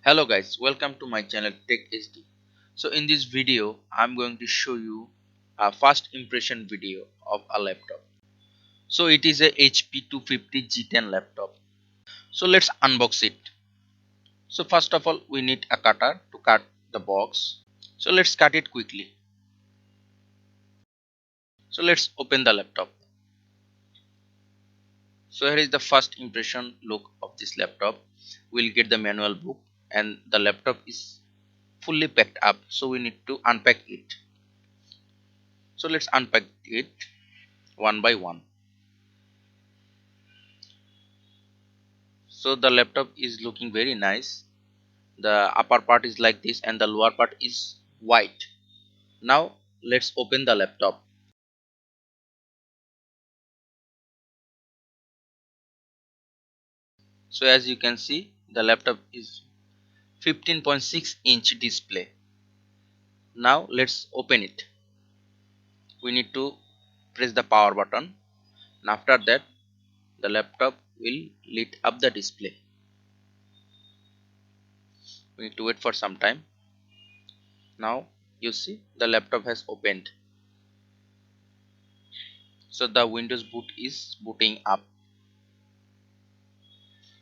Hello guys, welcome to my channel Tech HD. So in this video I'm going to show you a first impression video of a laptop. So it is a HP 250 G10 laptop. So let's unbox it. So first of all we need a cutter to cut the box. So let's cut it quickly. So let's open the laptop. So here is the first impression look of this laptop. We'll get the manual book and the laptop is fully packed up, so we need to unpack it. So let's unpack it one by one. So the laptop is looking very nice. The upper part is like this and the lower part is white. Now let's open the laptop. So as you can see, the laptop is 15.6-inch display. Now let's open it. We need to press the power button, and after that the laptop will lit up the display. We need to wait for some time. Now you see the laptop has opened. So the Windows boot is booting up.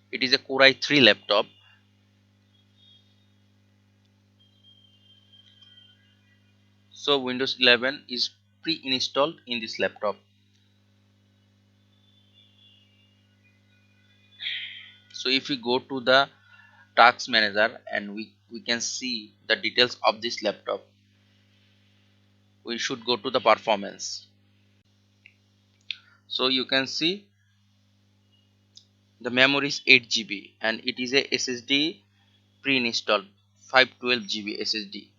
It is a Core i3 laptop. So Windows 11 is pre-installed in this laptop. So if we go to the task manager and we can see the details of this laptop, we should go to the performance. So you can see the memory is 8 GB and it is a SSD pre-installed 512 GB SSD,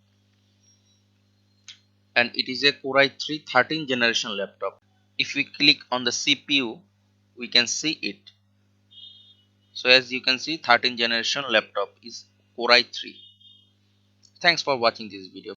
and it is a Core i3 13th generation laptop. If we click on the CPU, we can see it. So as you can see, 13th generation laptop is Core i3. Thanks for watching this video.